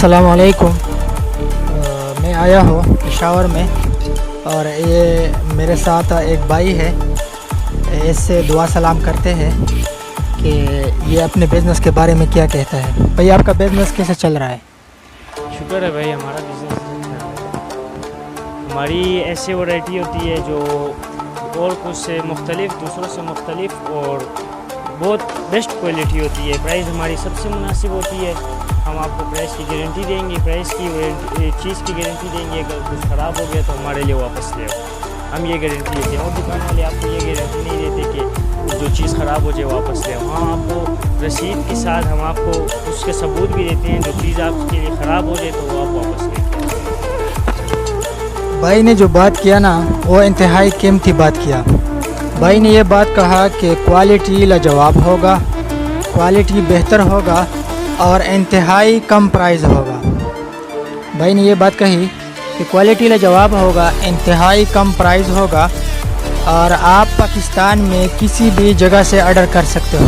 अस्सलाम वालेकुम। मैं आया हूँ पेशावर में और ये मेरे साथ एक भाई है। इससे दुआ सलाम करते हैं कि ये अपने बिज़नेस के बारे में क्या कहता है। भाई आपका बिज़नेस कैसे चल रहा है? शुक्र है भाई, हमारा बिज़नेस हमारी ऐसी वैरायटी होती है जो और कुछ से मुख्तलिफ, दूसरों से मुख्तलिफ और बहुत बेस्ट क्वालिटी होती है। प्राइस हमारी सबसे मुनासिब होती है। हम आपको प्राइस की गारंटी देंगे, प्राइस की चीज़ की गारंटी देंगे। अगर कुछ ख़राब हो गया तो हमारे लिए वापस ले आओ, हम ये गारंटी देते हैं। और दुकान वाले आपको ये गारंटी नहीं देते कि जो चीज़ ख़राब हो जाए वापस ले आओ। हाँ, आपको रसीद के साथ हम आपको उसके सबूत भी देते हैं। जो चीज़ आपके लिए ख़राब हो जाए तो वो आप वापस लेके आओ। भाई ने जो बात किया ना, वो इंतहाई कीमती बात किया। भाई ने ये बात कहा कि क्वालिटी लाजवाब होगा, क्वालिटी बेहतर होगा और इंतहाई कम प्राइस होगा। भाई ने ये बात कही कि क्वालिटी लाजवाब होगा, इंतहाई कम प्राइस होगा और आप पाकिस्तान में किसी भी जगह से ऑर्डर कर सकते हो।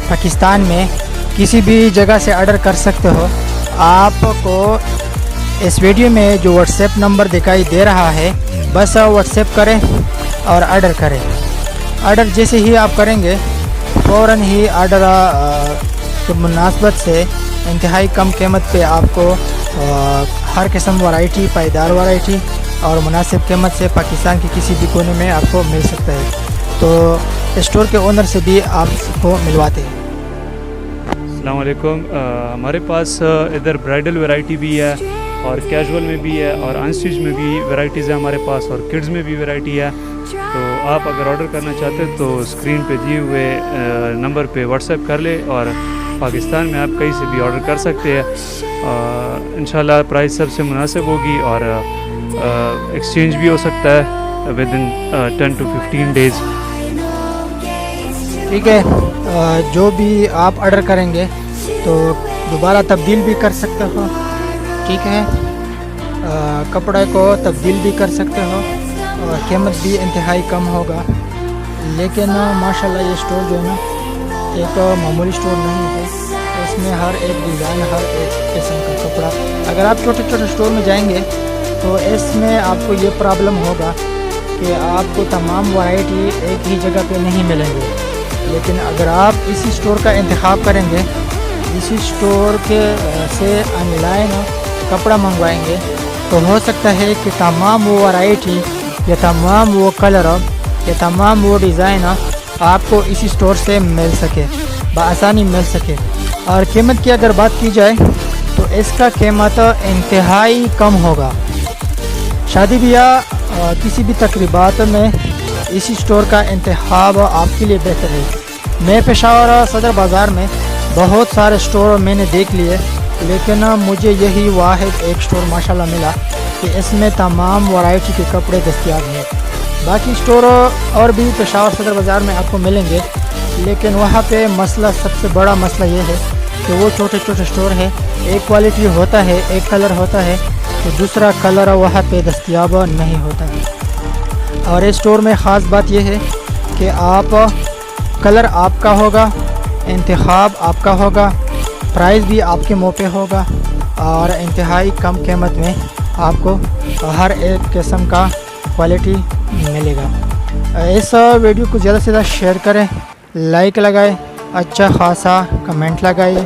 पाकिस्तान में किसी भी जगह से ऑर्डर कर सकते हो। आपको इस वीडियो में जो व्हाट्सएप नंबर दिखाई दे रहा है, बस व्हाट्सएप करें और ऑर्डर करें। ऑर्डर जैसे ही आप करेंगे फ़ौरन ही ऑर्डर के मुनासबत से इंतहाई कम कीमत पे आपको हर किस्म वैरायटी, पायदार वैरायटी और मुनासिब कीमत से पाकिस्तान के किसी भी कोने में आपको मिल सकता है। तो स्टोर के ओनर से भी आपको मिलवाते हैं। अस्सलाम वालेकुम। हमारे पास इधर ब्राइडल वैरायटी भी है और कैजुअल में भी है और अनस्टिच में भी वैराइटीज़ है हमारे पास और किड्स में भी वैरायटी है। तो आप अगर ऑर्डर करना चाहते हैं तो स्क्रीन पे दिए हुए नंबर पे व्हाट्सएप कर ले और पाकिस्तान में आप कहीं से भी ऑर्डर कर सकते हैं। इंशाल्लाह प्राइस सबसे मुनासिब होगी और एक्सचेंज भी हो सकता है विद इन 10 to 15 डेज़। ठीक है, जो भी आप ऑर्डर करेंगे तो दोबारा तब्दील भी कर सकते हो। ठीक है, कपड़े को तब्दील भी कर सकते हो और कीमत भी इंतहाई कम होगा। लेकिन माशाल्लाह ये स्टोर जो है ना, एक मामूली स्टोर नहीं है। इसमें हर एक डिज़ाइन, हर एक किस्म का कपड़ा। अगर आप छोटे छोटे स्टोर में जाएंगे तो इसमें आपको ये प्रॉब्लम होगा कि आपको तमाम वैरायटी एक ही जगह पे नहीं मिलेंगे। लेकिन अगर आप इसी स्टोर का इंतखाब करेंगे, इसी स्टोर के से ऑनलाइन कपड़ा मंगवाएंगे तो हो सकता है कि तमाम वो वैरायटी या तमाम वो कलर या तमाम वो डिज़ाइन आपको इसी स्टोर से मिल सके, बआसानी मिल सके। और कीमत की अगर बात की जाए तो इसका कीमत इंतहाई कम होगा। शादी ब्याह किसी भी तकरीबात में इसी स्टोर का इंतखाब आपके लिए बेहतर है। मैं पेशावर सदर बाज़ार में बहुत सारे स्टोर मैंने देख लिए, लेकिन मुझे यही वाहिद एक स्टोर माशाल्लाह मिला कि इसमें तमाम वैरायटी के कपड़े दस्तयाब हैं। बाकी स्टोर और भी पेशावर सदर बाज़ार में आपको मिलेंगे, लेकिन वहाँ पे मसला, सबसे बड़ा मसला ये है कि वो छोटे छोटे स्टोर है। एक क्वालिटी होता है, एक कलर होता है, तो दूसरा कलर वहाँ पे दस्तयाब नहीं होता है। और इस स्टोर में ख़ास बात यह है कि आप कलर आपका होगा, इंतखाब आपका होगा, प्राइस भी आपके मुँह पे होगा और इंतहाई कम कीमत में आपको हर एक किस्म का क्वालिटी मिलेगा। इस वीडियो को ज़्यादा से ज़्यादा शेयर करें, लाइक लगाएं, अच्छा ख़ासा कमेंट लगाइए।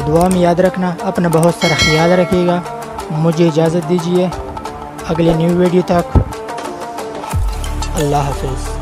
दुआ में याद रखना, अपना बहुत सारा ख्याल रखिएगा। मुझे इजाज़त दीजिए, अगले न्यू वीडियो तक अल्लाह हाफ़िज़।